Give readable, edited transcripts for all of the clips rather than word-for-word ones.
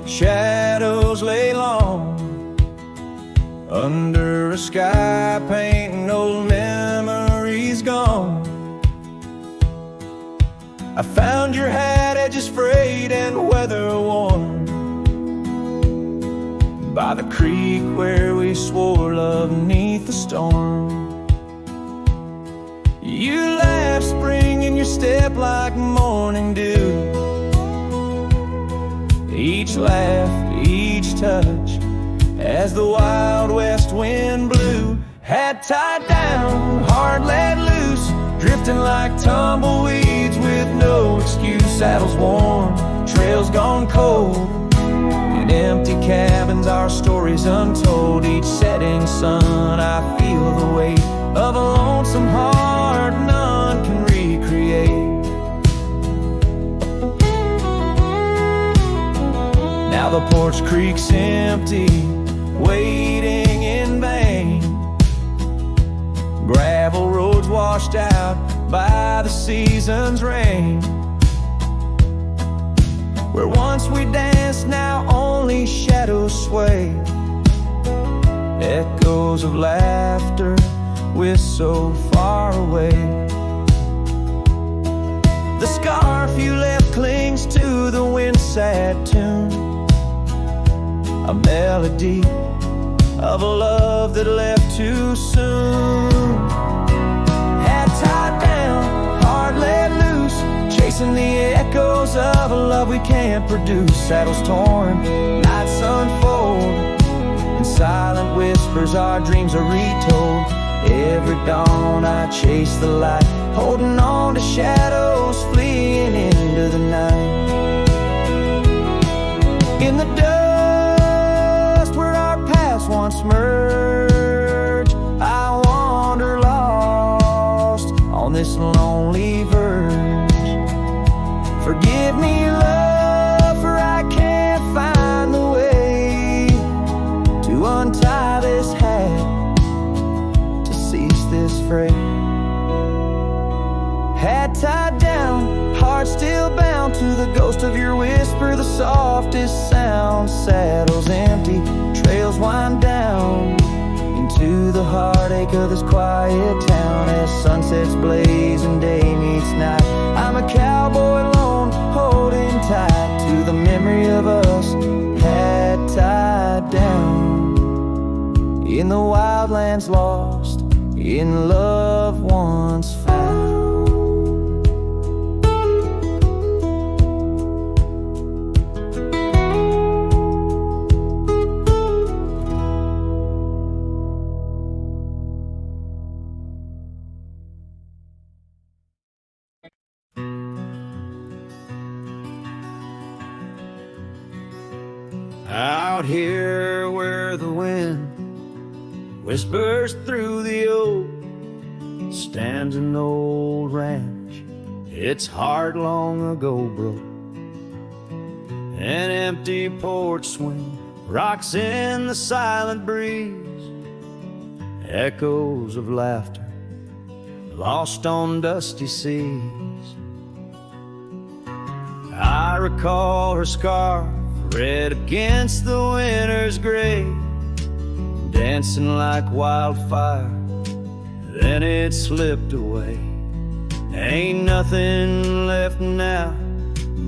Shadows lay long under a sky painting old memories gone. I found your hat, edges frayed and weather worn, by the creek where we swore love beneath the storm. You laughed, spring in your step like morning dew. Each laugh, each touch, as the wild west wind blew. Hat tied down, heart let loose, drifting like tumbleweeds with no excuse. Saddles worn, trails gone cold, in empty cabins our stories untold. Each setting sun I feel the weight of a lonesome heart none can recreate. Now the porch creak's empty, waiting in vain. Gravel roads washed out by the season's rain. Where once we danced, now only shadows sway. Echoes of laughter, we're so far away. The scarf you left clings to the wind-sad tune, a melody of a love that left too soon. Hat tied down, heart let loose, chasing the echoes of a love we can't produce. Saddles torn, nights unfold, in silent whispers our dreams are retold. Every dawn I chase the light, holding on to shadows fleeing into the night. In the dust where our paths once merged, I wander lost on this lonely verge. Forgive me, love, for I can't find the way to untie this hat, to cease this fray. Hat tied down, heart still bound to the ghost of your whisper, the softest sound. Saddles empty, trails wind down into the heartache of this quiet town. As sunsets blaze and day meets night, I'm a cowboy alone, holding tight to the memory of us. Hat tied down in the wildlands, lost in love once found. Out here where the wind whispers through the oak, stands an old ranch, its heart long ago broke. An empty porch swing rocks in the silent breeze, echoes of laughter lost on dusty seas. I recall her scarf red against the winter's gray, dancing like wildfire, then it slipped away. Ain't nothing left now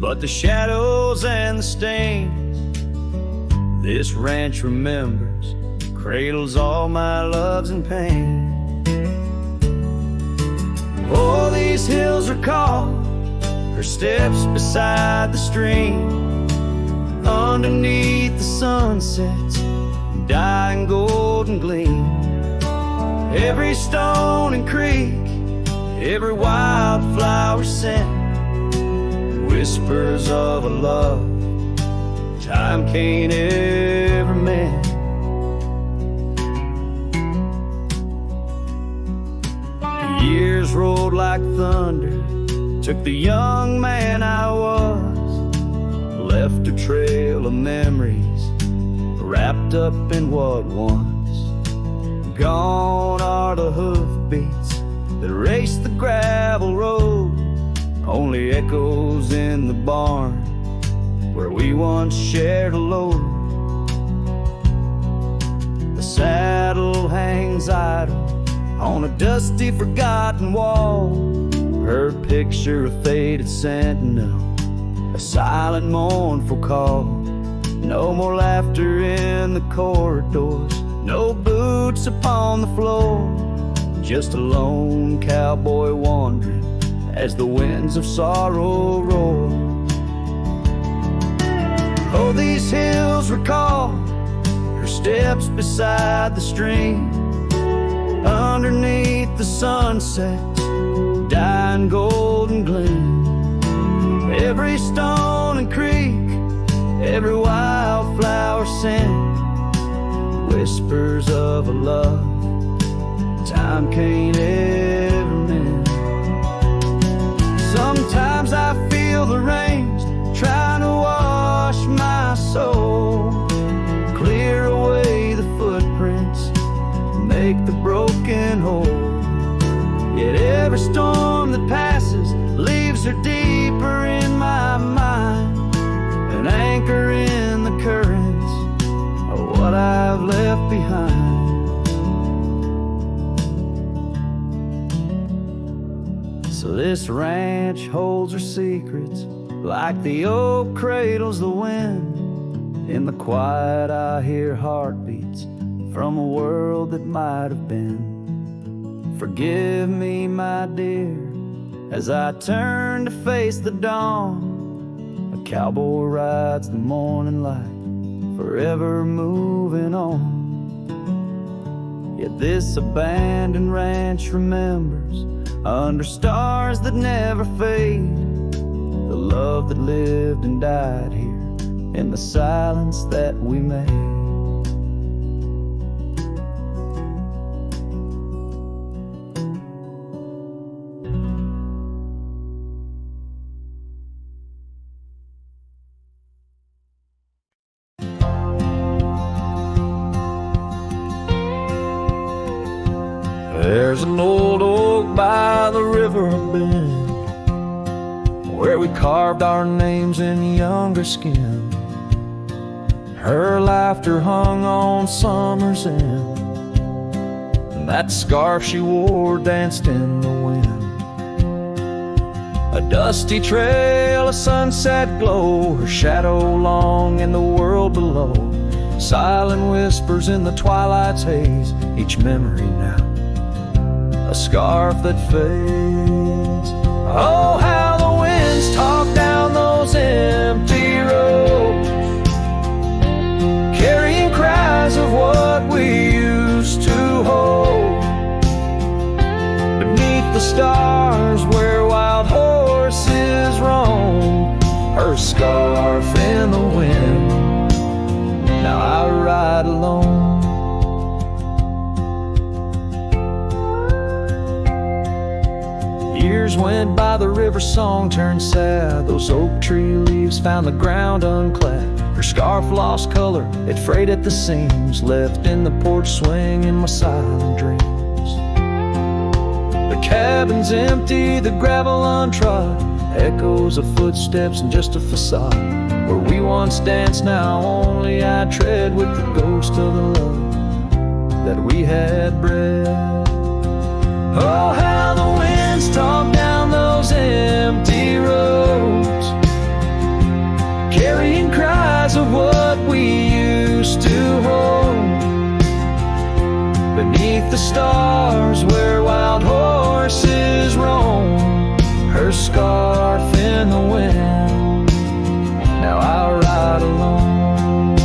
but the shadows and the stains. This ranch remembers, cradles all my loves and pain. Oh, these hills recall her steps beside the stream, underneath the sunset's dying golden gleam. Every stone and creek, every wildflower scent, whispers of a love time can't ever mend. The years rolled like thunder, took the young man I was, left a trail of memories wrapped up in what once. Gone are the hoofbeats that raced the gravel road, only echoes in the barn where we once shared a load. The saddle hangs idle on a dusty, forgotten wall, her picture a faded sentinel, a silent, mournful call. No more laughter in the corridors, no boots upon the floor, just a lone cowboy wandering as the winds of sorrow roar. Oh, these hills recall her steps beside the stream, underneath the sunset's dying golden gleam. Every stone and creek, every wildflower sing whispers of a love time can't ever mend. Sometimes I feel the rains trying to wash my soul, clear away the footprints, make the broken whole. Yet every storm that passes leaves her deeper in my mind, an anchor in the currents of what I've left behind. So this ranch holds her secrets like the oak cradles the wind. In the quiet I hear heartbeats from a world that might have been. Forgive me, my dear, as I turn to face the dawn. A cowboy rides the morning light, forever moving on. Yet this abandoned ranch remembers, under stars that never fade, the love that lived and died here in the silence that we made. There's an old oak by the river bend, where we carved our names in younger skin. Her laughter hung on summer's end, and that scarf she wore danced in the wind. A dusty trail, a sunset glow, her shadow long in the world below. Silent whispers in the twilight's haze, each memory now a scarf that fades. Oh, how the winds talk down those empty roads, carrying cries of what we used to hold. Beneath the stars where wild horses roam, her scarf in the wind, now I ride alone. Years went by, the river song turned sad. Those oak tree leaves found the ground unclad. Her scarf lost color, it frayed at the seams, left in the porch swing in my silent dreams. The cabin's empty, the gravel untrod, echoes of footsteps and just a facade. Where we once danced, now only I tread with the ghost of the love that we had bred. Oh, how the winds talk down those empty roads, carrying cries of what we used to hold. Beneath the stars where wild horses roam, her scarf in the wind, now I ride alone.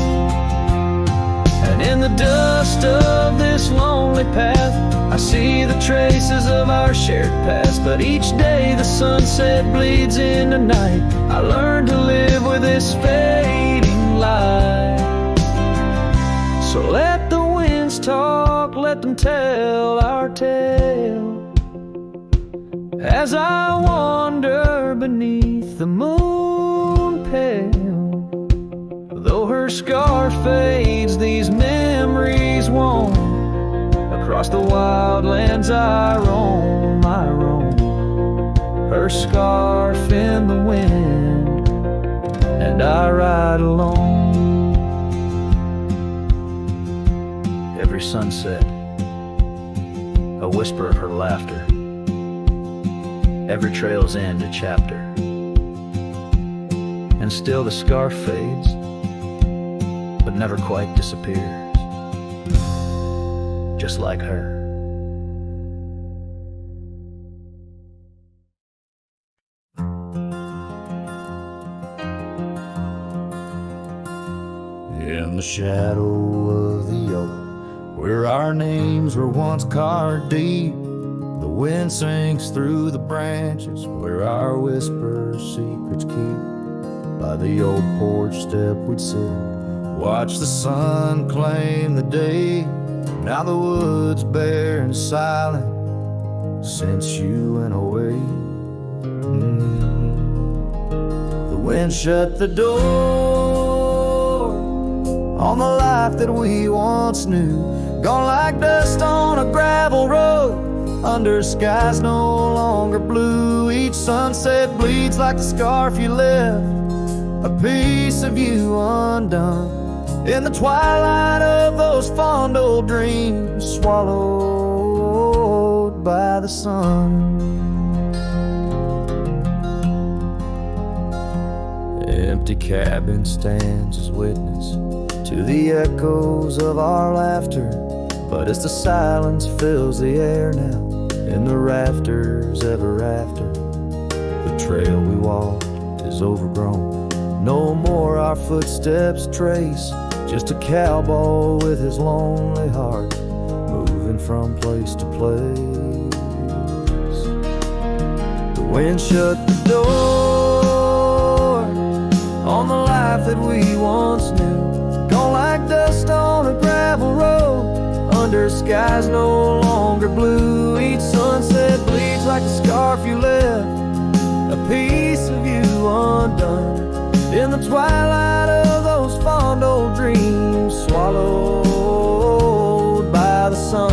And in the dust of this lonely path, I see the traces of our shared past. But each day the sunset bleeds into night, I learn to live with this fading light. So let the winds talk, let them tell our tale, as I wander beneath the moon pale. Though her scarf fades, these memories won't. Across the wildlands I roam, her scarf in the wind, and and I ride alone. Every sunset, a whisper of her laughter. Every trail's end a chapter, and still the scar fades, but never quite disappears, just like her. In the shadow of the oak, where our names were once carved deep, the wind sinks through the branches, where our whispers secrets keep. By the old porch step we'd sit, watch the sun claim the day. Now the wood's bare and silent since you went away. The wind shut the door on the life that we once knew, gone like dust on a gravel road, under skies no longer blue. Each sunset bleeds like the scarf you left, a piece of you undone. In the twilight of those fond old dreams, swallowed by the sun. Empty cabin stands as witness to the echoes of our laughter, but as the silence fills the air now, in the rafters ever after, the trail we walked is overgrown. No more our footsteps trace, just a cowboy with his lonely heart, moving from place to place. The wind shut the door on the life that we once knew, gone like dust on a gravel road, under skies no longer blue. Each sunset bleeds like the scarf you left, a piece of you undone. In the twilight of those fond old dreams, swallowed by the sun.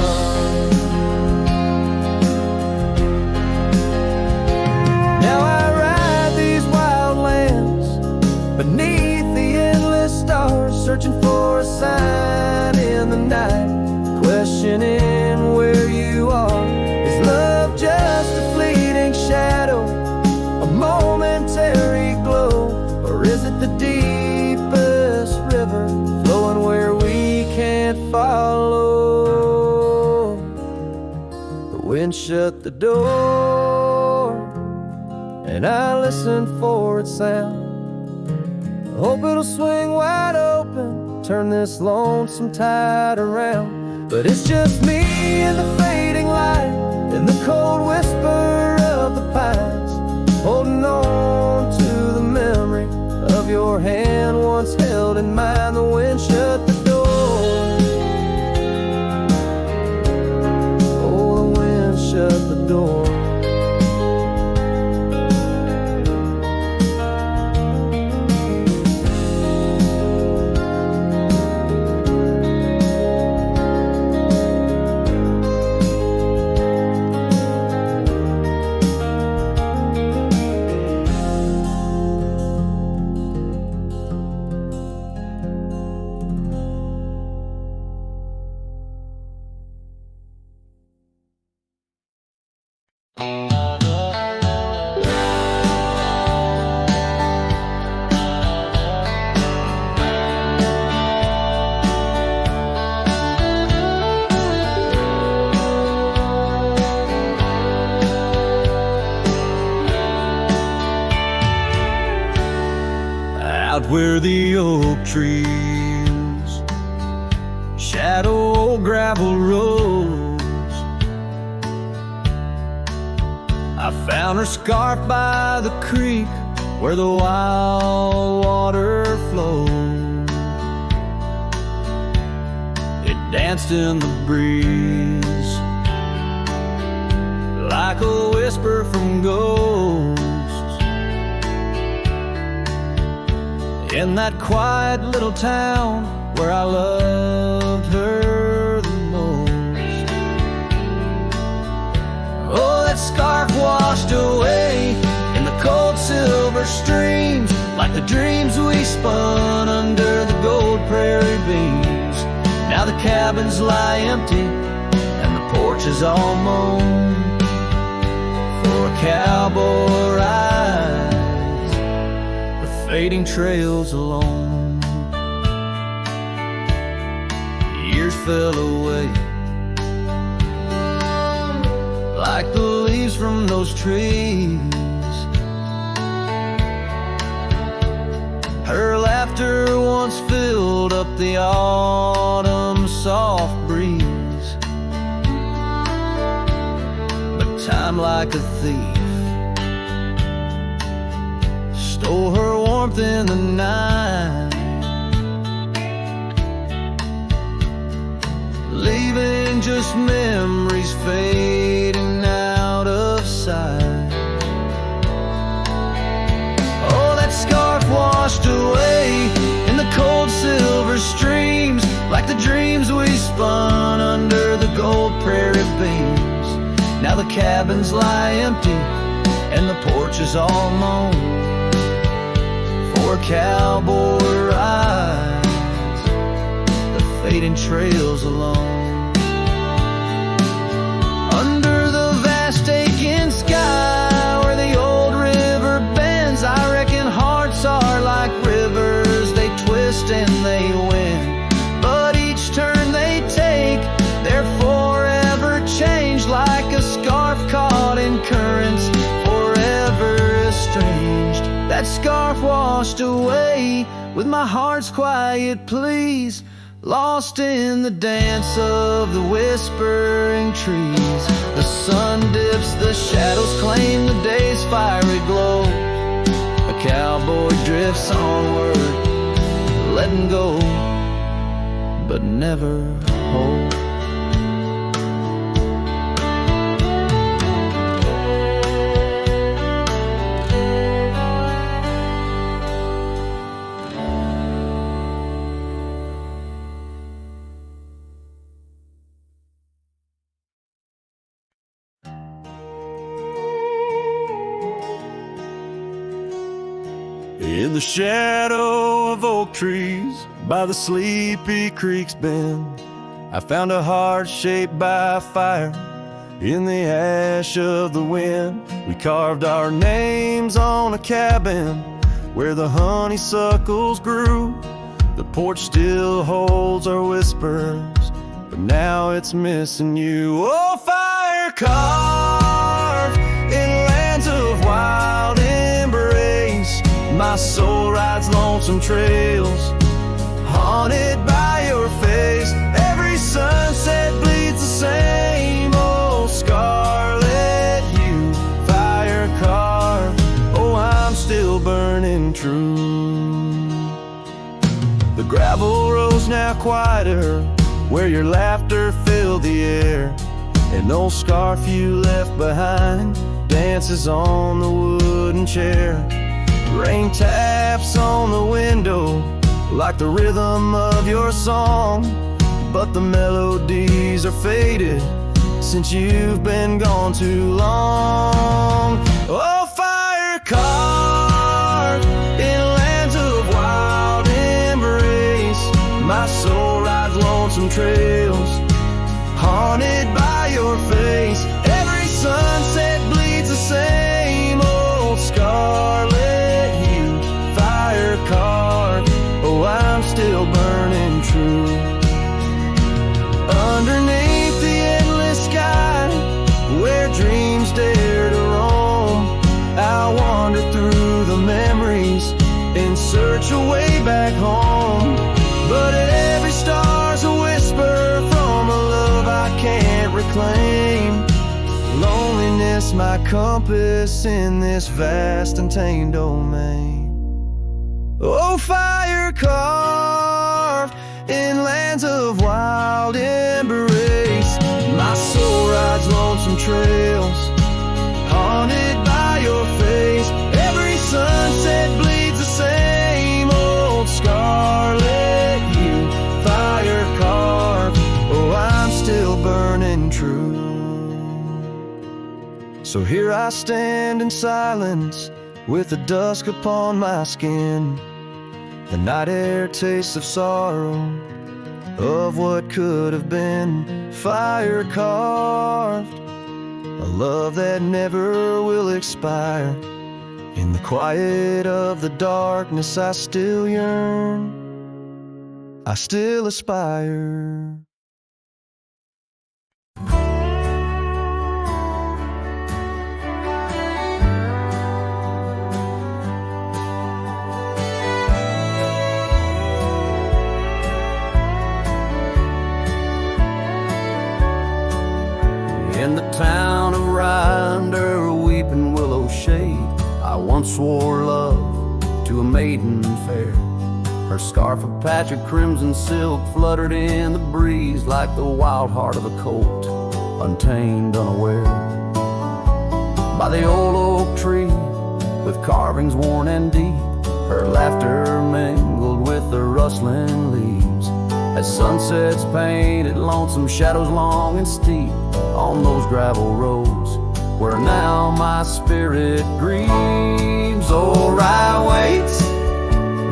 Now I ride these wild lands beneath the endless stars, searching for a sign in the night, questioning where you are. Is love just a fleeting shadow, a momentary glow? Or is it the deepest river, flowing where we can't follow? The wind shut the door, and I listen for its sound. I hope it'll swing wide open, turn this lonesome tide around. But it's just me and the fading light, and the cold whisper of the pines, holding on to the memory of your hand once held in mine. The wind shut the door. Oh, the wind shut the door. Out where the oak trees shadow old gravel roads, I found her scarf by the creek where the wild water flowed. It danced in the breeze like a whisper from ghosts. In that quiet little town where I loved her the most. Oh, that scarf washed away in the cold silver streams, like the dreams we spun under the gold prairie beams. Now the cabins lie empty and the porch is all mown for a cowboy rides the fading trails alone. Years fell away like the leaves from those trees. Her laughter once filled up the autumn soft breeze, but time like a thief stole her warmth in the night, leaving just memories fading out of sight. Oh, that scarf washed away in the cold silver streams, like the dreams we spun under the gold prairie beams. Now the cabins lie empty and the porch is all mown for a cowboy rides the fading trails alone. Under the vast aching sky where the old river bends, I reckon hearts are like rivers, they twist and they win, but each turn they take, they're forever changed, like a scarf caught in currents, forever estranged. That scarf washed away with my heart's quiet pleas, lost in the dance of the whispering trees. The sun dips, the shadows claim the day's fiery glow. A cowboy drifts onward, letting go, but never hold. In the shadow of oak trees by the sleepy creek's bend, I found a heart shaped by fire in the ash of the wind. We carved our names on a cabin where the honeysuckles grew. The porch still holds our whispers, but now it's missing you. Oh, fire carved in lands of wild embrace, my soul rides lonesome trails, haunted by your face. Every sunset bleeds the same old scarlet hue, fire carved. Oh, I'm still burning true. The gravel road's now quieter, where your laughter filled the air. An old scarf you left behind dances on the wooden chair. Rain taps on the window like the rhythm of your song, but the melodies are faded since you've been gone too long. Oh, fire carved in lands of wild embrace, my soul rides lonesome trails, haunted by your face. Every sunset bleeds the same old scarlet hue, fire carved. Oh, I'm still burning true. Underneath the endless sky, where dreams dare to roam, I'll wander through the memories in search of way back home. But every star's a whisper from a love I can't reclaim. Loneliness my compass in this vast and tamed domain. Oh, fire carved in lands of wild embrace, my soul rides lonesome trails, haunted by your face. Every sunset bleeds the same old scarlet hue, fire carved. Oh, I'm still burning true. So here I stand in silence, with the dusk upon my skin. The night air tastes of sorrow, of what could have been. Fire carved, a love that never will expire. In the quiet of the darkness I still yearn, I still aspire. In the town of Rye, under a weeping willow shade, I once swore love to a maiden fair. Her scarf of patch of crimson silk fluttered in the breeze like the wild heart of a colt, untamed, unaware. By the old oak tree, with carvings worn and deep, her laughter mingled with the rustling leaves. As sunsets painted lonesome shadows long and steep on those gravel roads where now my spirit grieves. Oh, Rye waits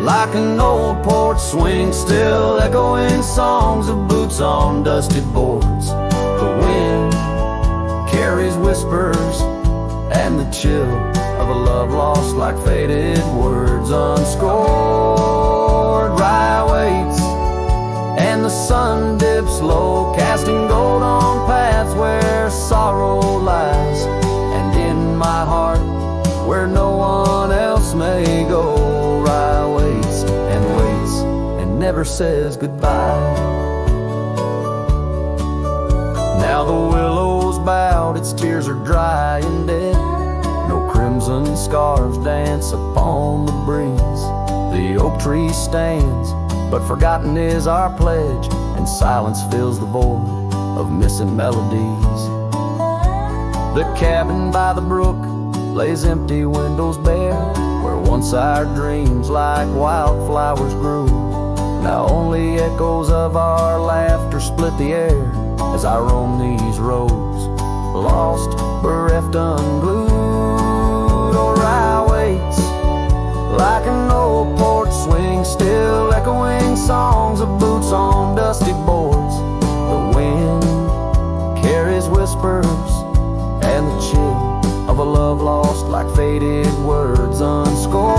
like an old porch swing, still echoing songs of boots on dusty boards. The wind carries whispers and the chill of a love lost like faded words unscored. Rye waits and the sun dips low, casting gold on paths where sorrow lies. And in my heart, where no one else may go, Rye waits and never says goodbye. Now the willow's bowed, its tears are dry and dead. No crimson scarves dance upon the breeze. The oak tree stands, but forgotten is our pledge, and silence fills the void of missing melodies. The cabin by the brook lays empty, windows bare, where once our dreams like wildflowers grew. Now only echoes of our laughter split the air as I roam these roads, lost, bereft, unglued. Oh, Rye waits like an old porch swing, still echoing songs of boots on dusty boards. The wind carries whispers and the chill of a love lost like faded words unscored.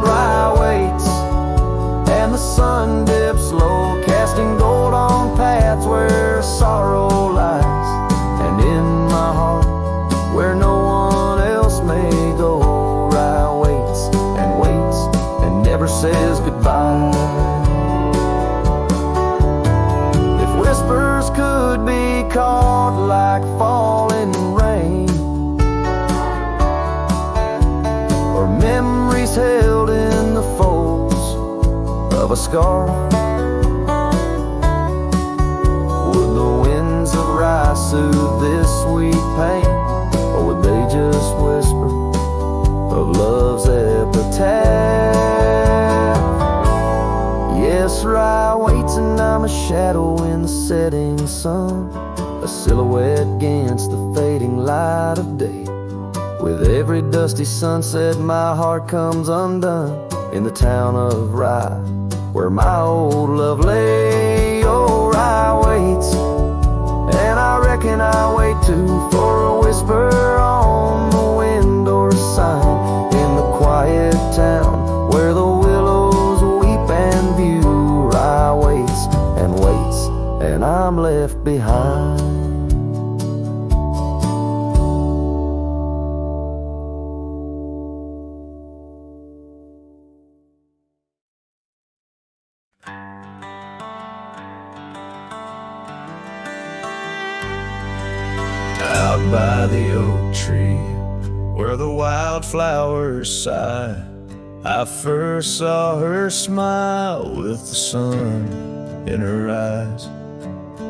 Rye waits and the sun dips low, casting gold on paths where sorrow lies. And in my heart, where no one else may go, Rye waits and never says goodbye. If whispers could be caught like falling rain, or memories held in the folds of a scarf, would the winds of Rye soothe this sweet pain, or would they just whisper of love's epitaph? Yes, Rye waits and I'm a shadow in the setting sun, a silhouette against the fading light of day. With every dusty sunset my heart comes undone in the town of Rye, where my old love lay. Oh, Rye waits, and I reckon I wait too for a whisper on the window sign in the quiet town where the willows weep and view. Rye waits, and I'm left behind. Out by the oak tree, where the wildflowers sigh, I first saw her smile with the sun in her eyes.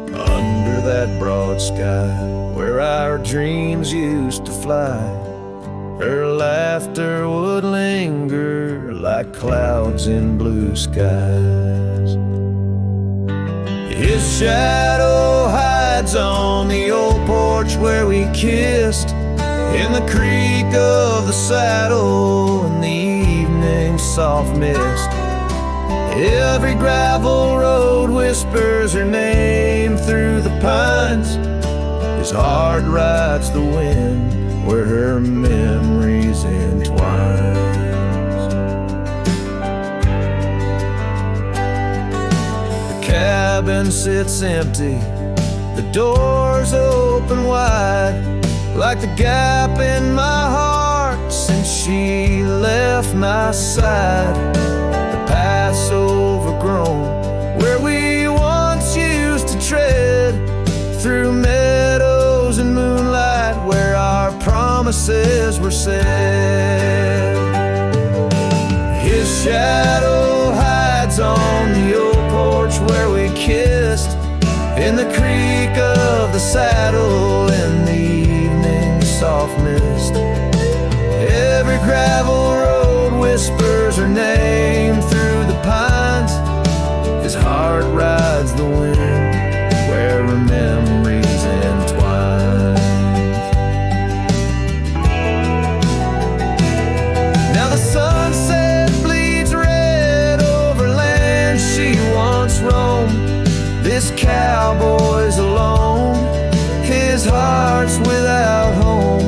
Under that broad sky, where our dreams used to fly, her laughter would linger like clouds in blue skies. His shadow hides on the old porch where we kissed, in the creak of the saddle in the evening's soft mist. Every gravel road whispers her name through the pines. His heart rides the wind where her memories entwine. The cabin sits empty, the doors open wide, like the gap in my heart since she left my side. The path's overgrown where we once used to tread, through meadows and moonlight where our promises were said. His shadow hides on the old porch where we kissed, in the creak of the saddle in the evening soft mist. Every gravel road whispers her name through the pines. His heart rides the wind where her memories entwine. Now the sunset bleeds red over land she once roamed. This cowboy's alone, his heart's without home.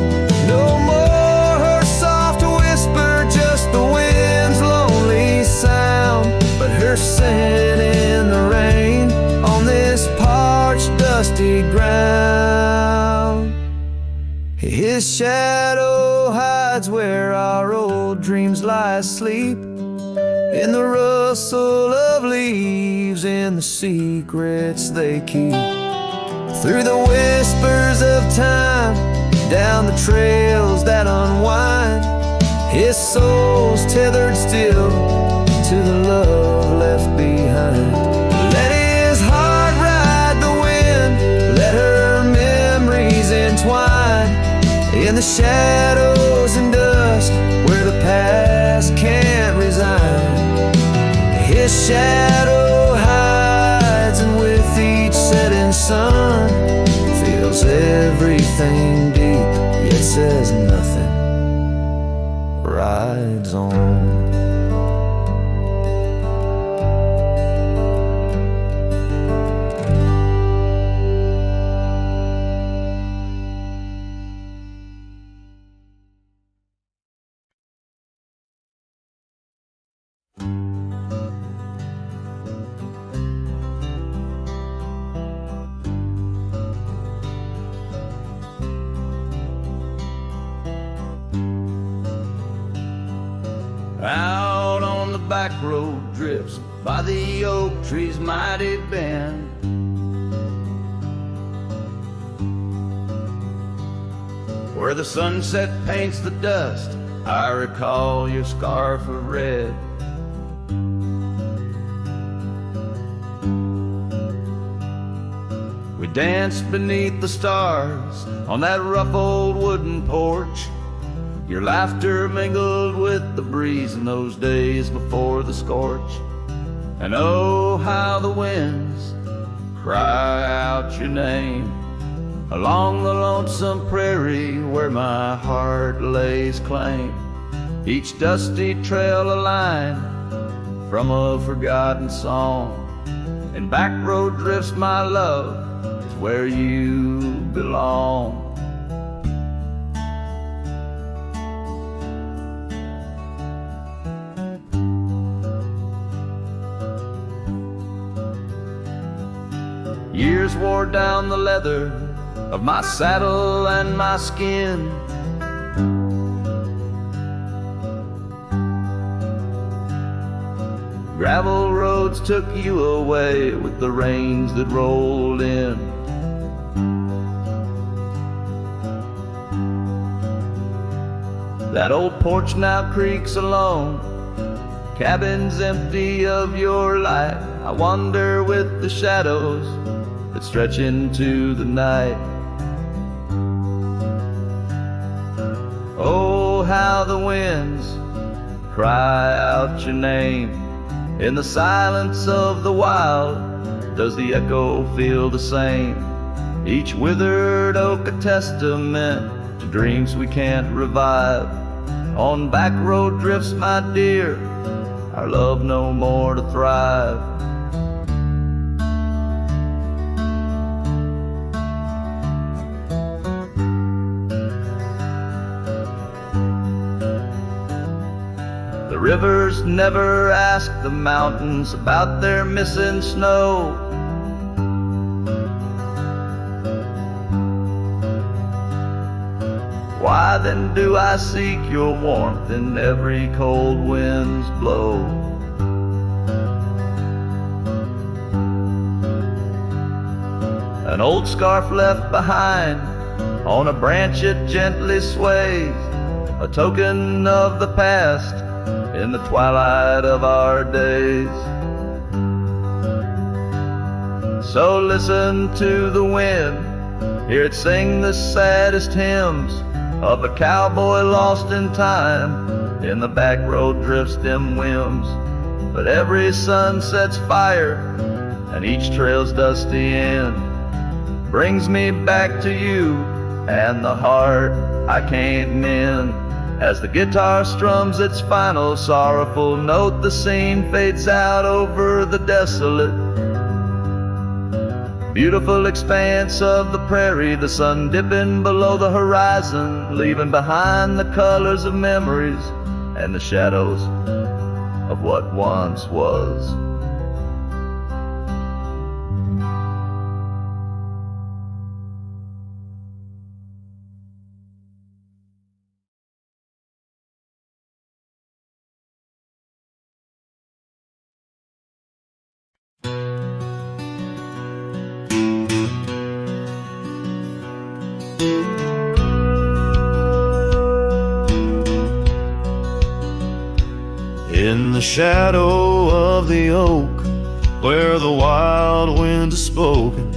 No more her soft whisper, just the wind's lonely sound, but her scent in the rain on this parched, dusty ground. His shadow hides where our old dreams lie asleep, in the rustle of leaves, in the secrets they keep. Through the whispers of time, down the trails that unwind, his soul's tethered still to the love left behind. Let his heart ride the wind, let her memories entwine, in the shadows and dust where the past can't resign. His shadow hides, and with each setting sun, feels everything deep, yet says nothing, rides on. Out on the back road drifts by the oak tree's mighty bend, where the sunset paints the dust, I recall your scarf of red. We danced beneath the stars on that rough old wooden porch. Your laughter mingled with the breeze in those days before the scorch. And oh, how the winds cry out your name along the lonesome prairie where my heart lays claim. Each dusty trail a line from a forgotten song, and back road drifts, my love, is where you belong. Years wore down the leather of my saddle and my skin. Gravel roads took you away with the rains that rolled in. That old porch now creaks alone, cabin's empty of your light. I wander with the shadows that stretch into the night. Oh, how the winds cry out your name. In the silence of the wild, does the echo feel the same? Each withered oak a testament to dreams we can't revive. On back road drifts, my dear, our love no more to thrive. The rivers never ask the mountains about their missing snow. Why then do I seek your warmth in every cold wind's blow? An old scarf left behind on a branch it gently sways, a token of the past in the twilight of our days. So listen to the wind, hear it sing the saddest hymns of a cowboy lost in time in the back road drifts dim whims. But every sun sets fire and each trail's dusty end brings me back to you and the heart I can't mend. As the guitar strums its final sorrowful note, the scene fades out over the desolate, beautiful expanse of the prairie, the sun dipping below the horizon, leaving behind the colors of memories and the shadows of what once was. In the shadow of the oak, where the wild wind has spoken,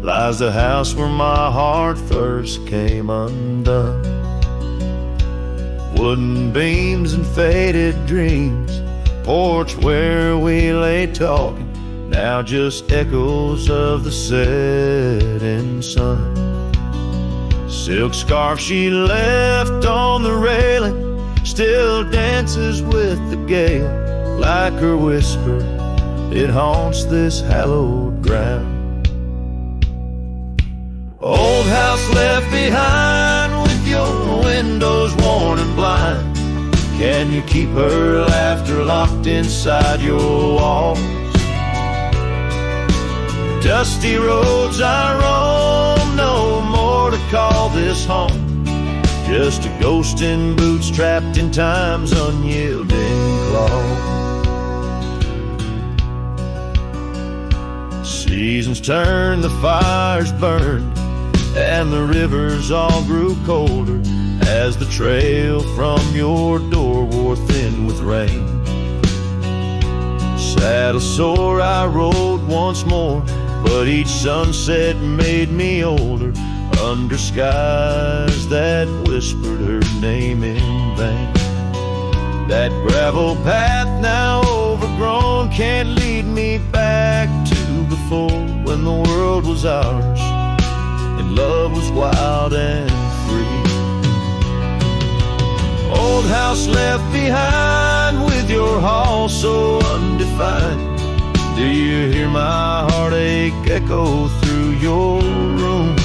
lies the house where my heart first came undone. Wooden beams and faded dreams, porch where we lay talking, now just echoes of the setting sun. Silk scarf she left on the railing still dances with the gale, like her whisper, it haunts this hallowed ground. Old house left behind with your windows worn and blind, can you keep her laughter locked inside your walls? Dusty roads I roam, no more to call this home, just a ghost in boots trapped in time's unyielding claw. Seasons turned, the fires burned, and the rivers all grew colder as the trail from your door wore thin with rain. Saddle sore I rode once more, but each sunset made me older, under skies that whispered her name in vain. That gravel path now overgrown can't lead me back to before, when the world was ours and love was wild and free. Old house left behind with your hall so undefined, do you hear my heartache echo through your rooms?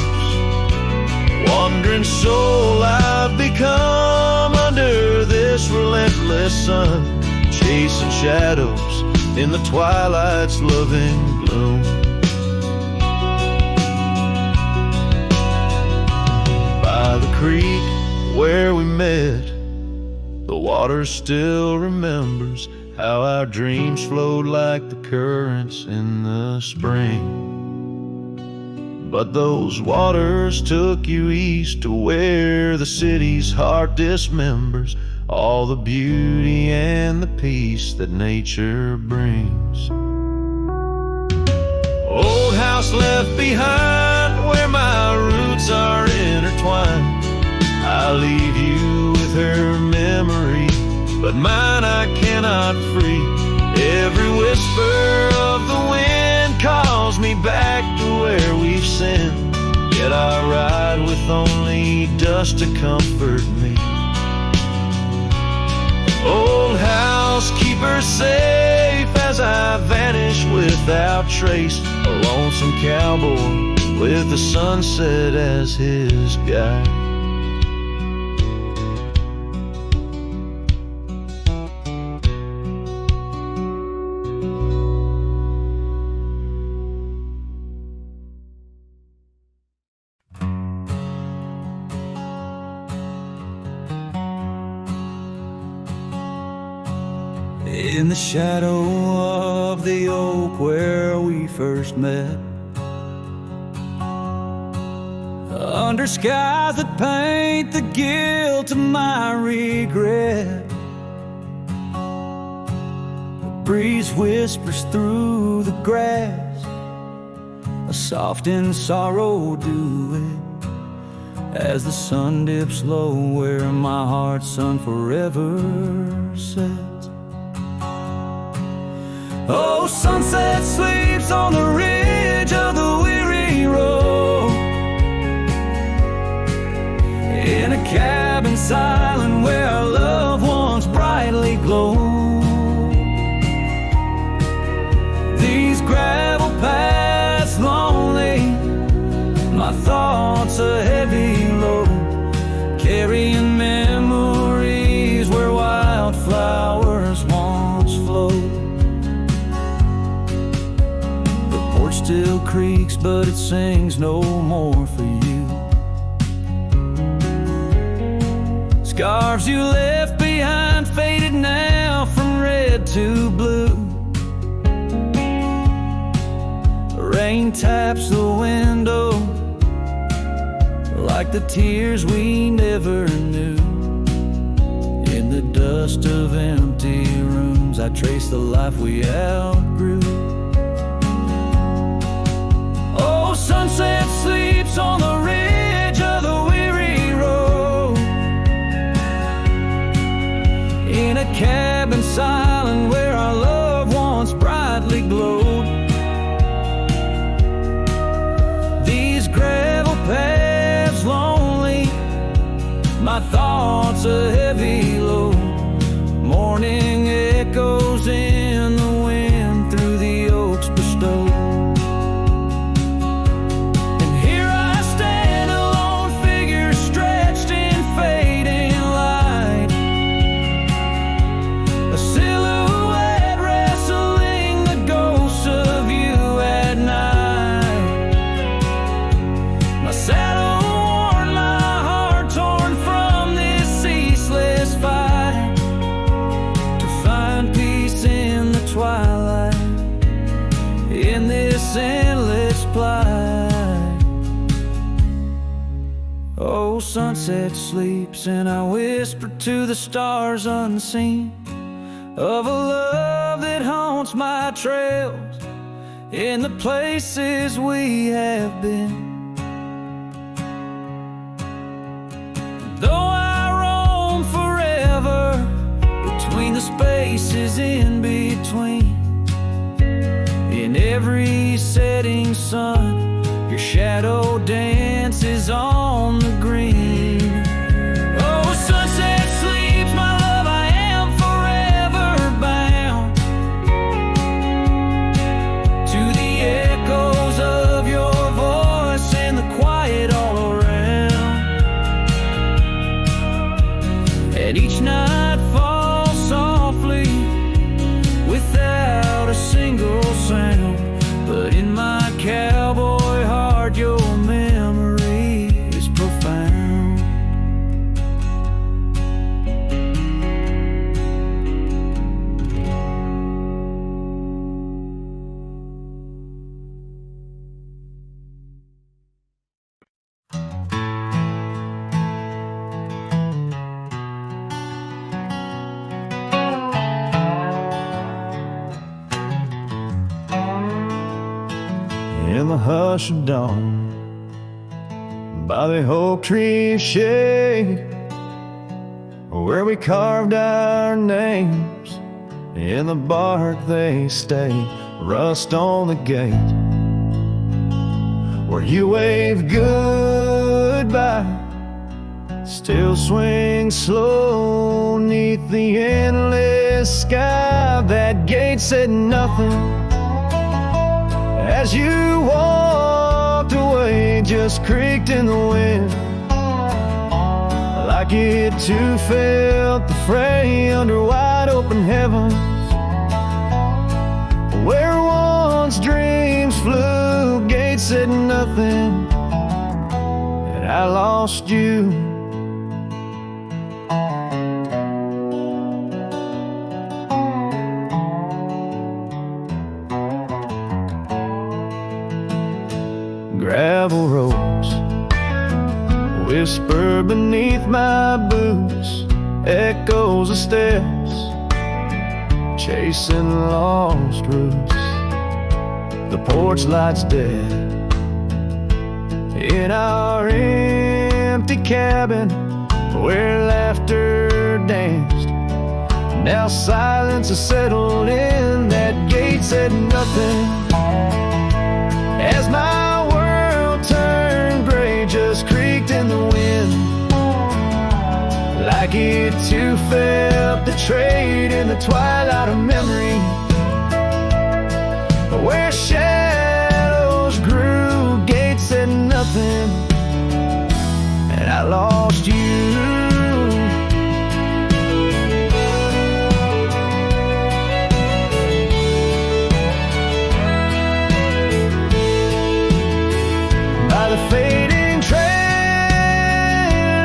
Wandering soul I've become under this relentless sun, chasing shadows in the twilight's loving gloom. By the creek where we met, the water still remembers how our dreams flowed like the currents in the spring. But those waters took you east to where the city's heart dismembers all the beauty and the peace that nature brings. Old house left behind where my roots are intertwined, I leave you with her memory, but mine I cannot free. Every whisper of the wind calls me back to where we've sinned, yet Yet I ride with only dust to comfort me. Old housekeeper safe as I vanish without trace. A lonesome cowboy with the sunset as his guide. In the shadow of the oak where we first met, under skies that paint the guilt of my regret, the breeze whispers through the grass, a soft in sorrow duet, as the sun dips low where my heart's sun forever sets. Oh, sunset sleeps on the ridge of the weary road, in a cabin silent where our loved ones brightly glow. These gravel paths lonely, my thoughts a heavy load, carrying memories where wildflowers once flowed. Still creaks, but it sings no more for you. Scarves you left behind faded now from red to blue. Rain taps the window like the tears we never knew. In the dust of empty rooms, I trace the life we outgrew. Sunset sleeps on the ridge of the weary road, in a cabin silent where our loved ones brightly glowed. These gravel paths lonely, my thoughts a heavy load, morning echoes in the wind through the oaks bestowed. Endless plight. Oh, sunset sleeps and I whisper to the stars unseen of a love that haunts my trails in the places we have been. Though I roam forever between the spaces in between, in every setting sun, your shadow dances on the green. Oh, sunset sleeps, my love, I am forever bound to the echoes of your voice and the quiet all around. And each night falls softly without a single sound. But in my cowboy heart, your memory is profound. In the hush of dawn, by the oak tree shade, where we carved our names, in the bark they stay, rust on the gate. where you wave goodbye, still swing slow neath the endless sky. That gate said nothing as you walked away, just creaked in the wind, like it too felt the fray under wide open heavens, where once dreams flew. Gate said nothing, and I lost you. Gravel roads whisper beneath my boots, echoes of steps chasing lost roots. The porch light's dead in our empty cabin where laughter danced. Now silence has settled in. That gate said nothing as my world turned gray, just creaked in the wind, like it too felt betrayed in the twilight of memory, where shadows grew. Gate said nothing, and I lost you. By the fading trail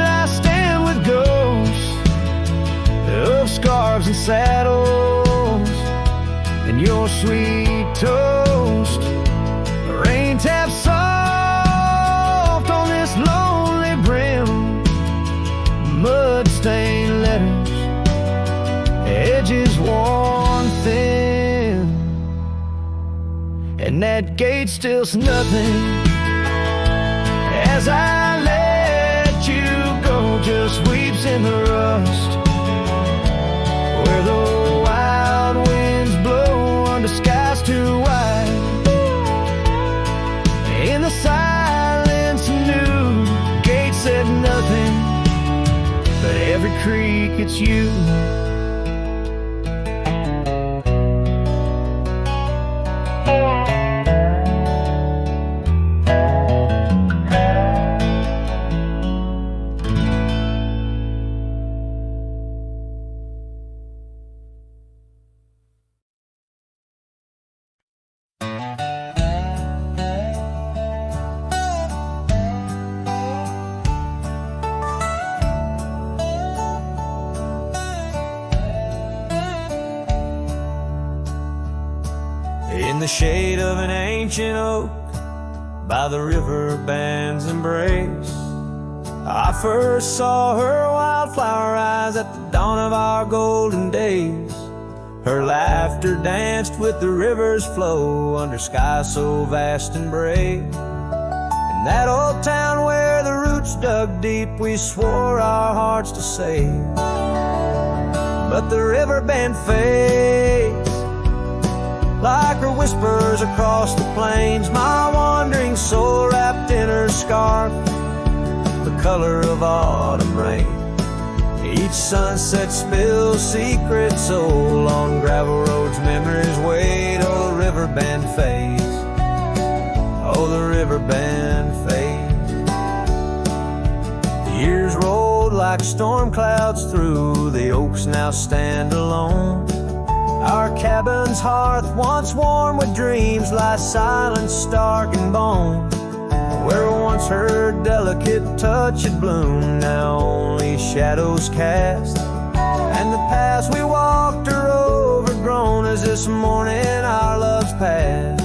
I stand with ghosts of scarves and saddles, and your sweet toast. Rain taps soft on this lonely brim, mud-stained letters, edges worn thin, and that gate still's nothing as I let you go, just weeps in the rust, where the wild winds blow under skies too wide. In the silence new, gate said nothing, but every creak it's you. In the shade of an ancient oak, by the river band's embrace, I first saw her wildflower eyes at the dawn of our golden days. Her laughter danced with the river's flow under skies so vast and brave. In that old town where the roots dug deep, we swore our hearts to save. But the river band fades like her whispers across the plains. My wandering soul wrapped in her scarf, the color of autumn rain. Each sunset spills secret soul on gravel roads, memories wait. Oh, the river band fades. Oh, the river band fades. Years rolled like storm clouds through, the oaks now stand alone. Our cabin's hearth, once warm with dreams, lies silent, stark and bone. Where once her delicate touch had bloomed, now only shadows cast. And the paths we walked are overgrown as this morning our love's past.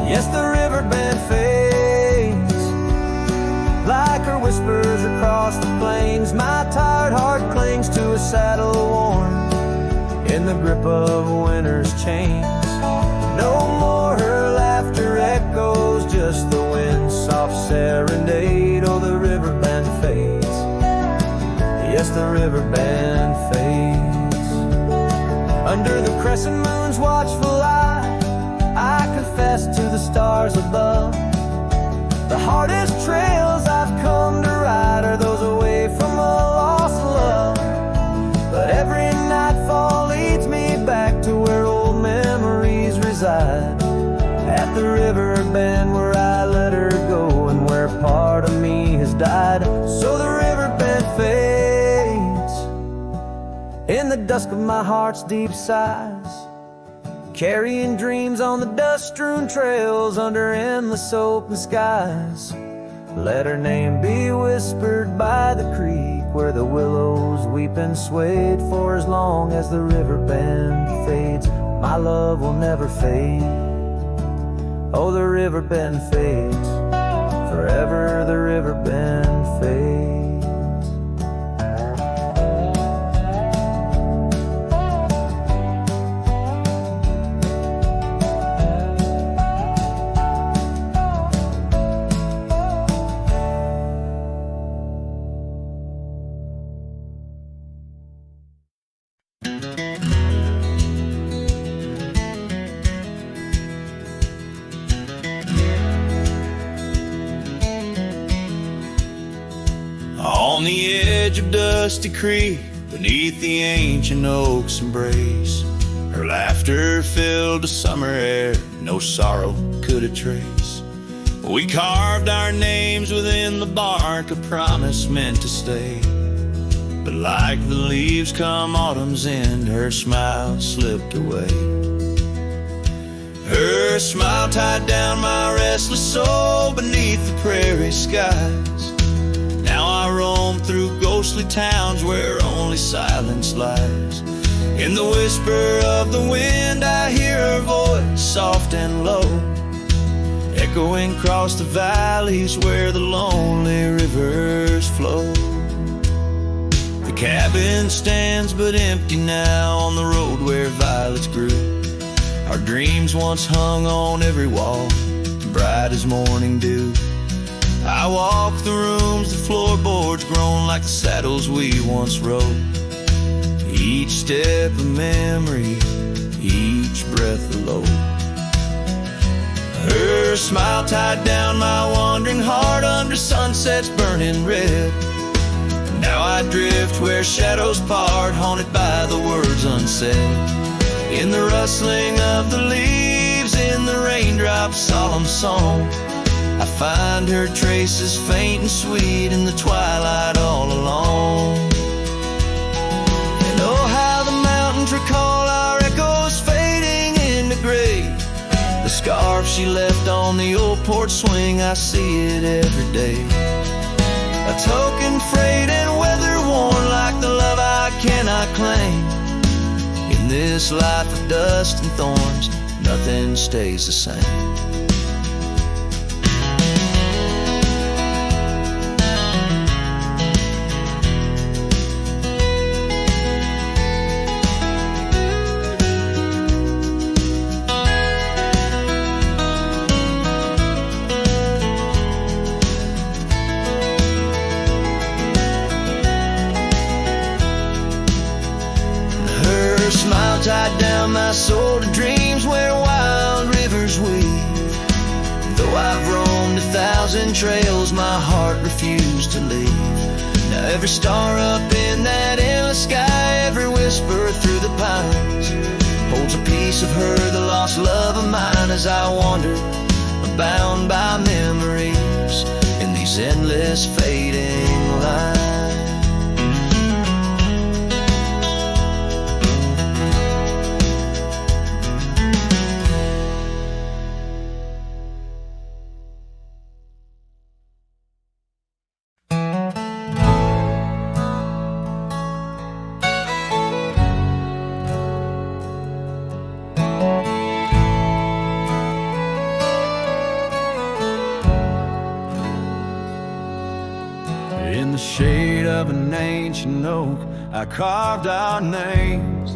Yes, the river band fades like her whispers across the plains. My tired heart clings to a saddle worn in the grip of winter's chains. No more her laughter echoes, just the wind's soft serenade. Oh, the river band fades. Yes, the river band fades. Under the crescent moon's watchful eye, I confess to the stars above. hardest trails I've come to ride are those away from a lost love. But every nightfall leads me back to where old memories reside. At the river bend where I let her go, and where part of me has died. So the river bend fades in the dusk of my heart's deep sighs, carrying dreams on the dust-strewn trails under endless open skies. Let her name be whispered by the creek, where the willows weep and swayed. For as long as the river bend fades, my love will never fade. Oh, the river bend fades, forever the river bend fades. On the edge of Dusty Creek, beneath the ancient oak's embrace, her laughter filled the summer air, no sorrow could it trace. We carved our names within the bark, a promise meant to stay. But like the leaves come autumn's end, her smile slipped away. Her smile tied down my restless soul beneath the prairie skies. Now I roam through ghostly towns where only silence lies. In the whisper of the wind I hear her voice, soft and low, echoing across the valleys where the lonely rivers flow. The cabin stands but empty now on the road where violets grew. Our dreams once hung on every wall, bright as morning dew. I walk the rooms, the floorboards grown like the saddles we once rode. Each step a memory, each breath a load. Her smile tied down my wandering heart under sunsets burning red. Now I drift where shadows part, haunted by the words unsaid. In the rustling of the leaves, in the raindrops' solemn song, I find her traces faint and sweet in the twilight all alone. And oh, how the mountains recall our echoes fading into gray. The scarf she left on the old porch swing, I see it every day. A token frayed and weather worn like the love I cannot claim. In this life of dust and thorns, nothing stays the same. Tied down my soul to dreams where wild rivers weave. Though I've roamed 1,000 trails, my heart refused to leave. Now every star up in that endless sky, every whisper through the pines, holds a piece of her, the lost love of mine. As I wander, bound by memories in these endless fading lines. In the shade of an ancient oak, I carved our names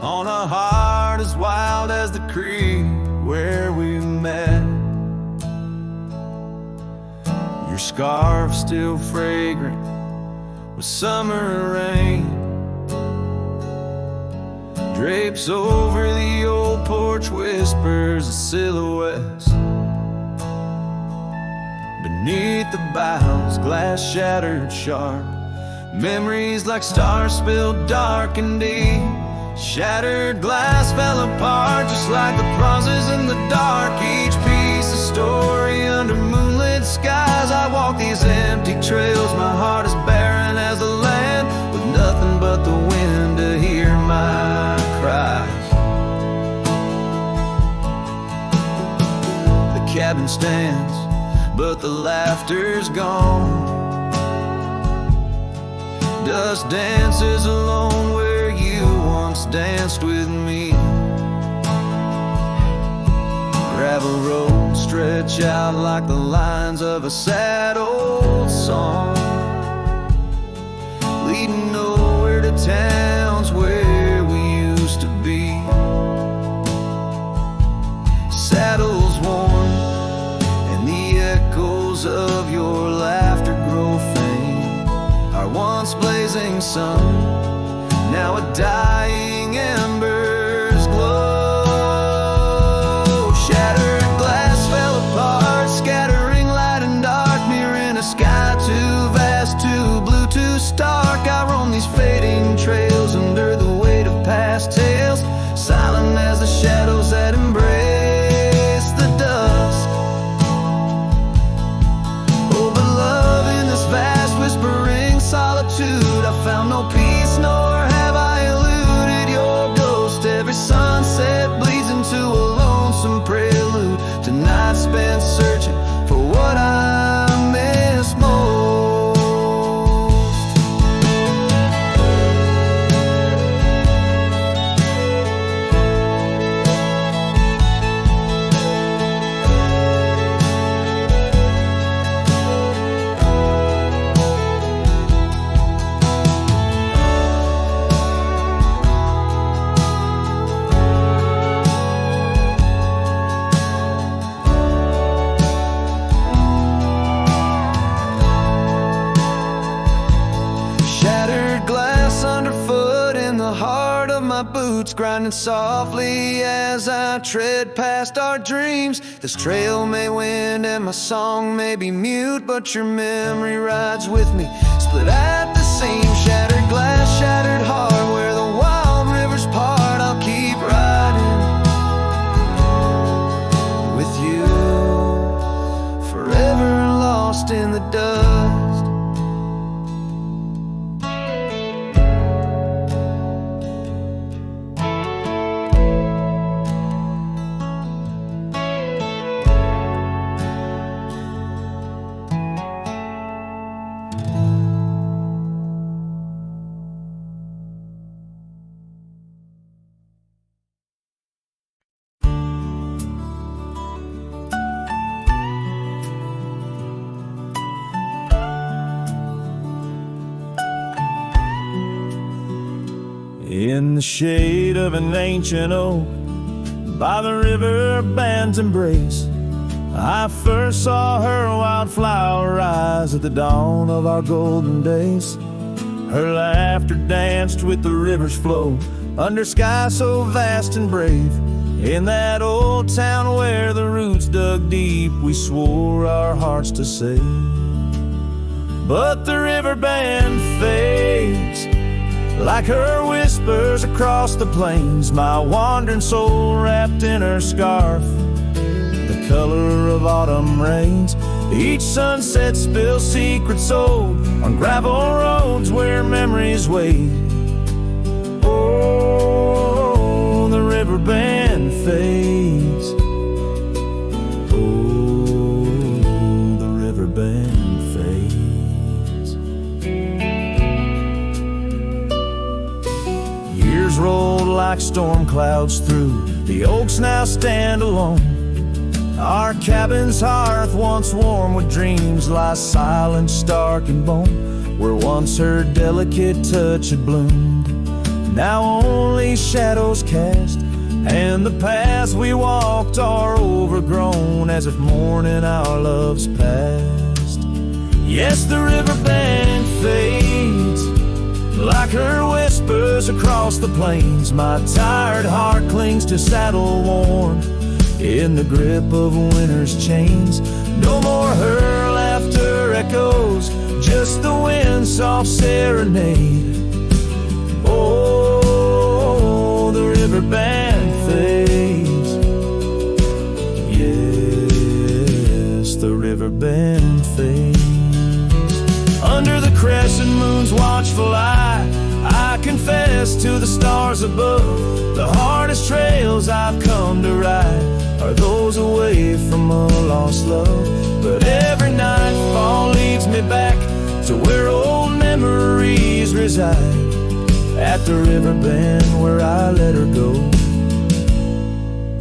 on a heart as wild as the creek where we met. Your scarf still fragrant with summer rain drapes over the old porch, whispers of silhouettes bows, glass shattered sharp. Memories like stars spilled dark and deep. Shattered glass fell apart just like the pauses in the dark. Each piece a story under moonlit skies. I walk these empty trails, my heart is barren as the land, with nothing but the wind to hear my cries. The cabin stands, but the laughter's gone. Dust dances alone where you once danced with me. Gravel roads stretch out like the lines of a sad old song, leading nowhere to towns where we used to be. Saddles worn and the echoes of your laughter grow faint. Our once blazing sun, now a dying embers glow. Shattered glass fell apart, scattering light and dark, mirroring a sky too vast, too blue, too stark. I roam these fading trails under the weight of past tales, silent as the shadows that embrace the dusk. Oh, but love in this vast whispering solitude, I found no peace, nor have I eluded your ghost. Every sunset bleeds into a lonesome prelude to nights spent searching for what I miss most. Grinding softly as I tread past our dreams. This trail may wind and my song may be mute, but your memory rides with me, split at the seam. Shattered glass, shattered heart, where the wild rivers part. I'll keep riding with you, forever lost in the dust. In the shade of an ancient oak, by the river band's embrace, I first saw her wildflower rise at the dawn of our golden days. Her laughter danced with the river's flow, under sky so vast and brave. In that old town where the roots dug deep, we swore our hearts to save. But the river band fades, like her whispers across the plains. My wandering soul wrapped in her scarf, the color of autumn rains. Each sunset spills secrets old on gravel roads where memories wait. Oh, the river band fades. Oh, the river band fades. Years rolled like storm clouds through, the oaks now stand alone. Our cabin's hearth, once warm with dreams, lies silent, stark and bone. Where once her delicate touch had bloomed, now only shadows cast, and the paths we walked are overgrown, as if mourning our love's past. Yes, the river band fades, like her whispers across the plains. My tired heart clings to saddle worn, in the grip of winter's chains. No more her laughter echoes, just the wind's soft serenade. Oh, the river band fades. Yes, the river band fades. Under the crescent moon's watchful eye, I confess to the stars above, the hardest trails I've come to ride are those away from a lost love. But every nightfall leads me back to where old memories reside, at the river bend where I let her go,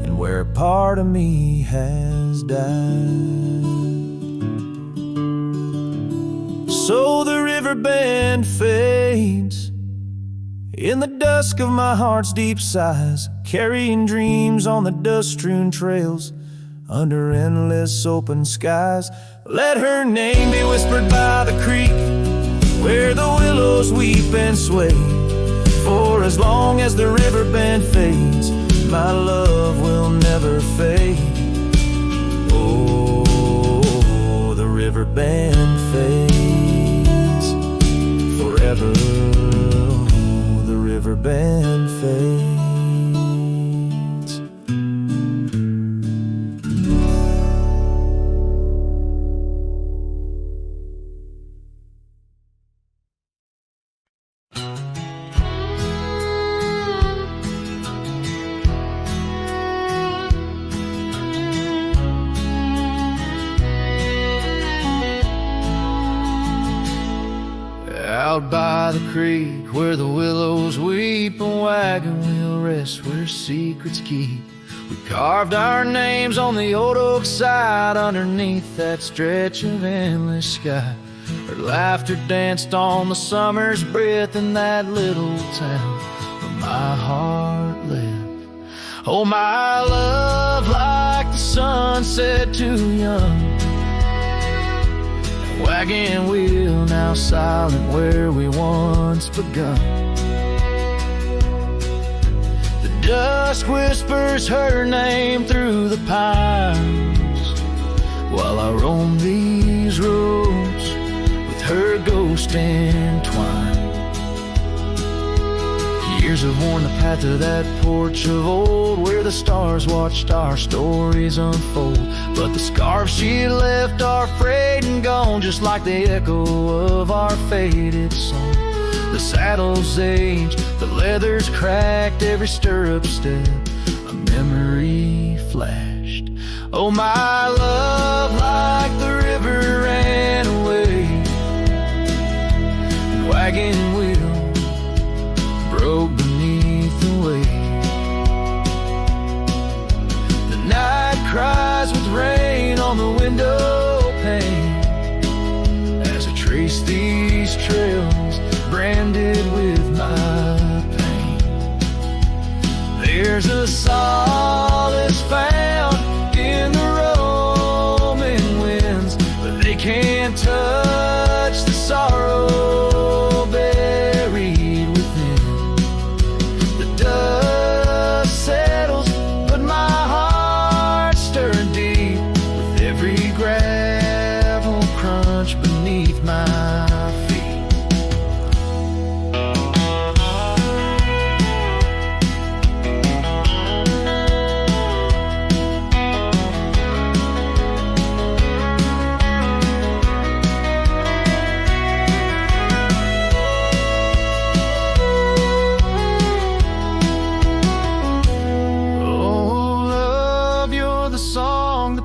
and where a part of me has died. So the river bend fades in the dusk of my heart's deep sighs, carrying dreams on the dust-strewn trails under endless open skies. Let her name be whispered by the creek where the willows weep and sway. For as long as the river bend fades, my love will never fade. Oh, the river bend fades forever. Oh, the river bend fades. Out by the creek where the willows weep, a wagon wheel rests where secrets keep. We carved our names on the old oak side underneath that stretch of endless sky. Our laughter danced on the summer's breath in that little town where my heart lived. Oh, my love, like the sunset too young. Wagon wheel now silent where we once begun. The dusk whispers her name through the pines, while I roam these roads with her ghost entwined. Years have worn the path to that porch of old where the stars watched our stories unfold. But the scarves she left are frayed and gone, just like the echo of our faded song. The saddle's aged, the leather's cracked, every stirrup step a memory flashed. Oh, my love, like the river ran away, and wagon wheel broke beneath the weight. The night cries with rain on the window pane as I trace these trails branded with my pain. There's a solace found in the roaming winds, but they can't touch the sorrow buried within. The dust settles, but my heart's stirring deep with every gravel crunch beneath my feet.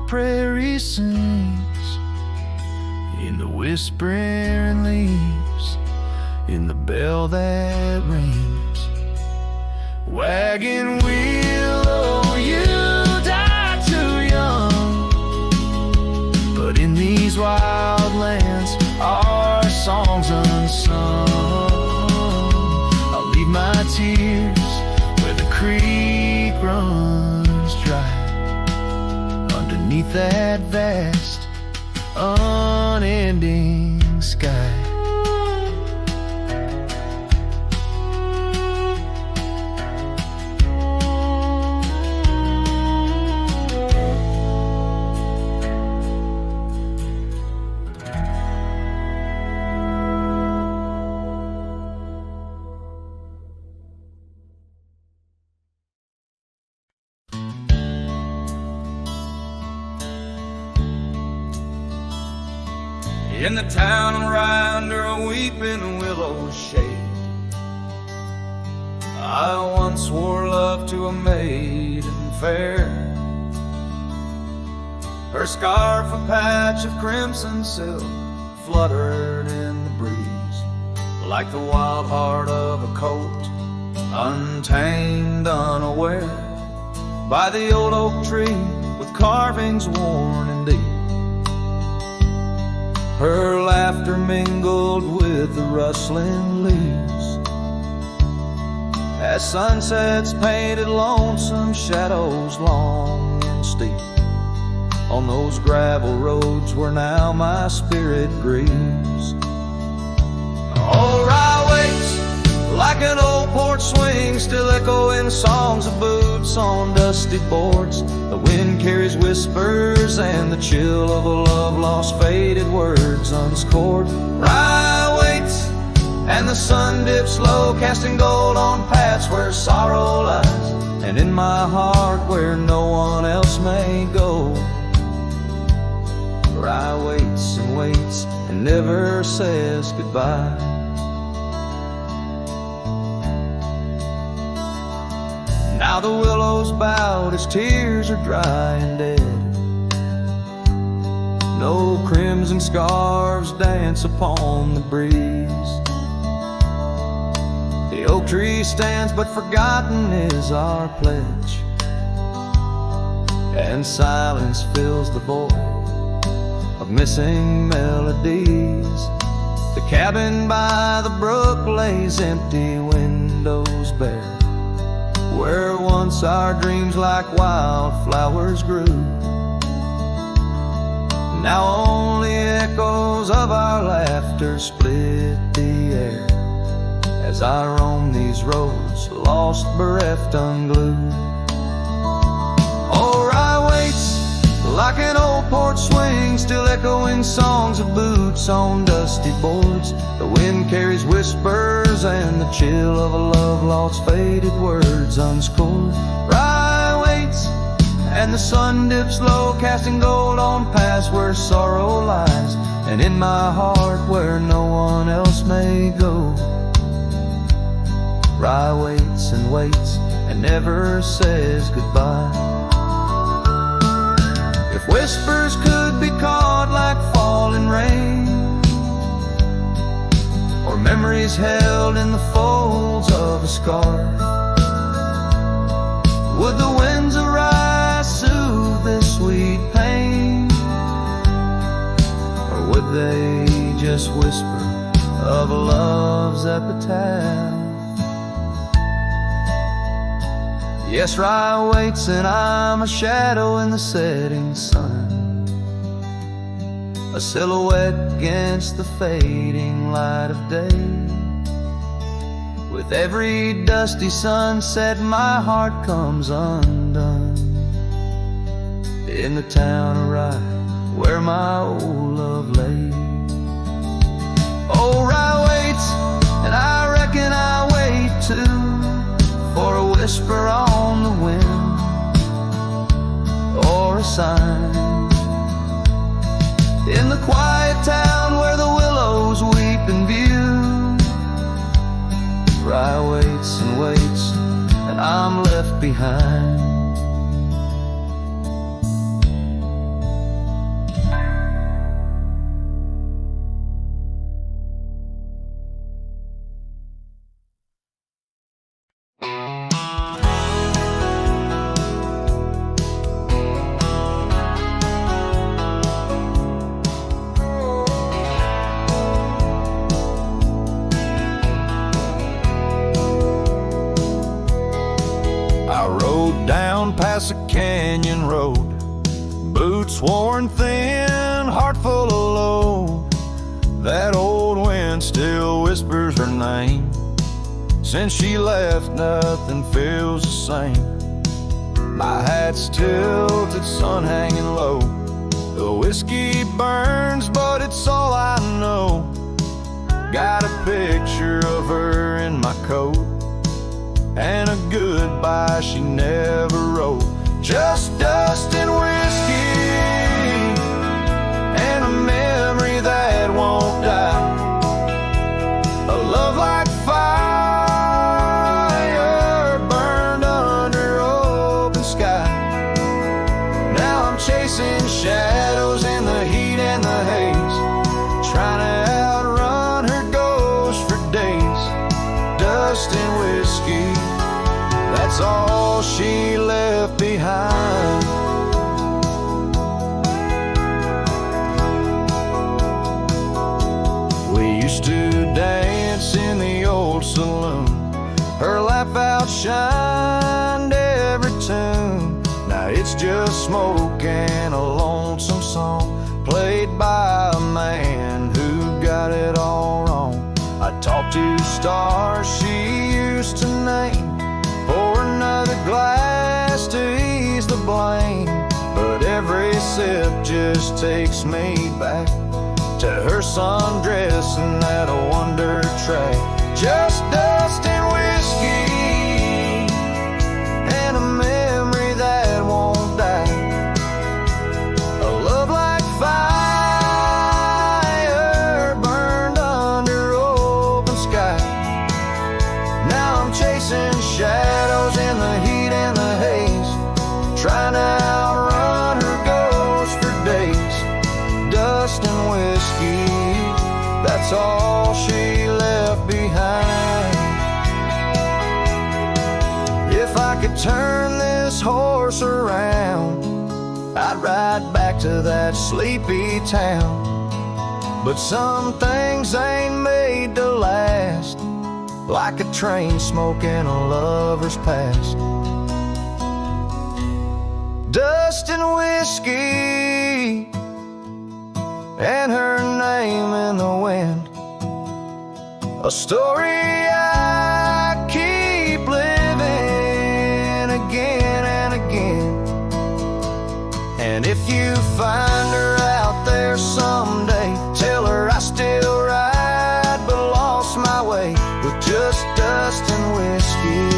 Prairie sings in the whispering leaves, in the bell that rings. Wagon wheel, oh, you died too young, but in these wild lands our songs unsung. I'll leave my tears where the creek runs dry, beneath that vast, unending sky. In the town around under a weeping willow shade, I once swore love to a maiden fair. Her scarf, a patch of crimson silk, fluttered in the breeze, like the wild heart of a colt, untamed, unaware, by the old oak tree with carvings worn and deep. Her laughter mingled with the rustling leaves, as sunsets painted lonesome shadows long and steep on those gravel roads where now my spirit grieves. Oh, Rye waits like an old porch swing, still echoing songs of boots on dusty boards. The wind carries whispers and the chill of a love lost, faded words unscored. Rye waits and the sun dips low, casting gold on paths where sorrow lies, and in my heart where no one else may go. Rye waits and never says goodbye. Now the willows bowed as tears are dry and dead. No crimson scarves dance upon the breeze. The oak tree stands, but forgotten is our pledge, and silence fills the void of missing melodies. The cabin by the brook lays empty, windows bare, where once our dreams like wildflowers grew. Now only echoes of our laughter split the air, as I roam these roads, lost, bereft, unglued. Oh, Rye waits like an old porch swing, still echoing songs of boots on dusty boards. The wind carries whispers and the chill of a love lost, faded words unscored. Rye waits and the sun dips low, casting gold on paths where sorrow lies, and in my heart where no one else may go. Rye waits and never says goodbye. If whispers could be caught like falling rain, or memories held in the folds of a scar, would the winds arise soothe this sweet pain, or would they just whisper of a love's epitaph? Yes, Rye waits and I'm a shadow in the setting sun, a silhouette against the fading light of day. With every dusty sunset my heart comes undone, in the town of Rye where my old love lay. Oh, Rye waits and I reckon I wait too, for a whisper on the wind, or a sign in the quiet town where the willows weep in view. Rye waits and I'm left behind. Past a canyon road, boots worn thin, heart full of load. That old wind still whispers her name. Since she left, nothing feels the same. My hat's tilted, sun hanging low. The whiskey burns, but it's all I know. Got a picture of her in my coat, and a goodbye she never wrote. Just dust and whiskey, and a memory that saloon. Her laugh outshined every tune. Now it's just smoke and a lonesome song played by a man who got it all wrong. I talked to stars she used to name, pour another glass to ease the blame, but every sip just takes me back to her sundress and that wonder track. Just dust and whiskey and a memory that won't die. A love like fire burned under open sky. Now I'm chasing shadows in the heat and the haze, trying to outrun her ghost for days. Dust and whiskey, that's all she left behind. If I could turn this horse around, I'd ride back to that sleepy town. But some things ain't made to last, like a train smoke in a lover's past. Dust and whiskey and her name in the wind, a story I keep living again and again. And if you find her out there someday, tell her I still ride but lost my way, with just dust and whiskey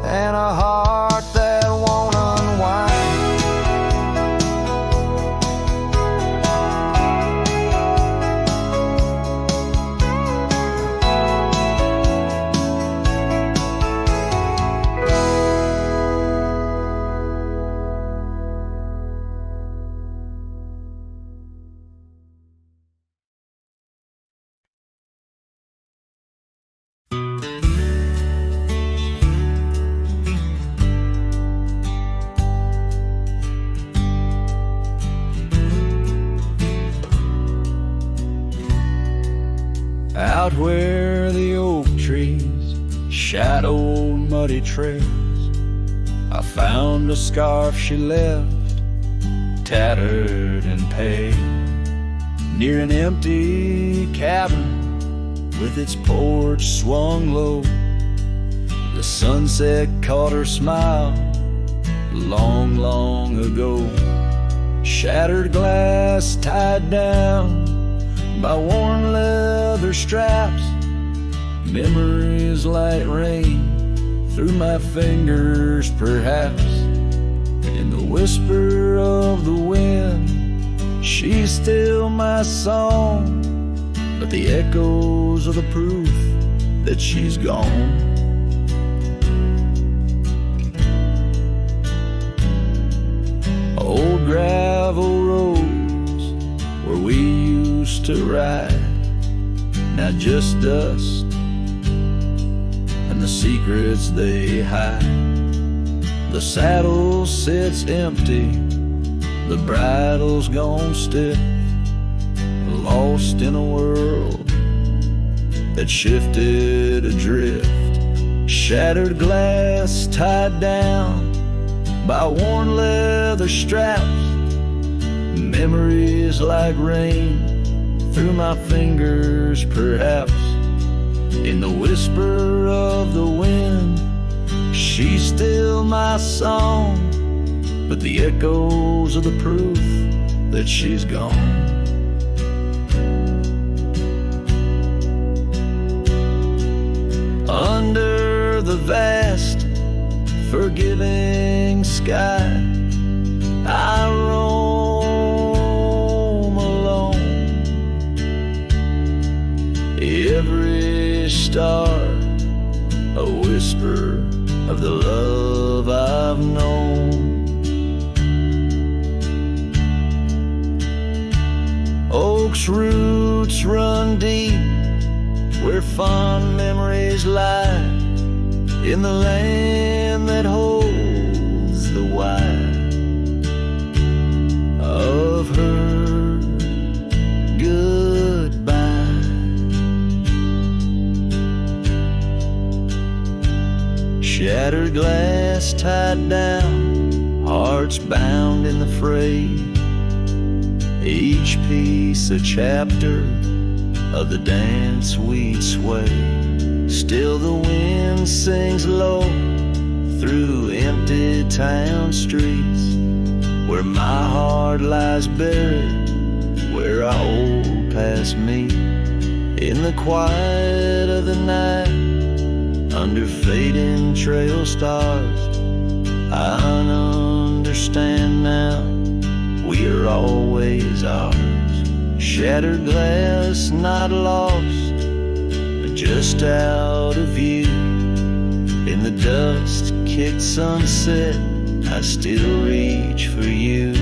and a heart that won't unwind. Out where the oak trees shadowed muddy trails, I found a scarf she left, tattered and pale, near an empty cabin with its porch swung low. The sunset caught her smile long, long ago. Shattered glass tied down by worn leather straps, memories like rain through my fingers perhaps. In the whisper of the wind, she's still my song, but the echoes are the proof that she's gone. Old gravel roads where we used to ride, now just dust and the secrets they hide. The saddle sits empty, the bridle's gone stiff, lost in a world that shifted adrift. Shattered glass tied down by worn leather straps, memories like rain through my fingers perhaps. In the whisper of the wind, she's still my song, but the echoes are the proof that she's gone. Under the vast, forgiving sky, I roam alone. Every star a whisper of the love I've known. Oak's roots run deep where fond memories lie, in the land that holds the why of her goodbye. hands tied down, hearts bound in the fray. Each piece a chapter of the dance we'd sway. Still the wind sings low through empty town streets, where my heart lies buried, where our old past meet. In the quiet of the night, under fading trail stars, I understand now, we are always ours. Shattered glass not lost, but just out of view. In the dust kicked sunset, I still reach for you.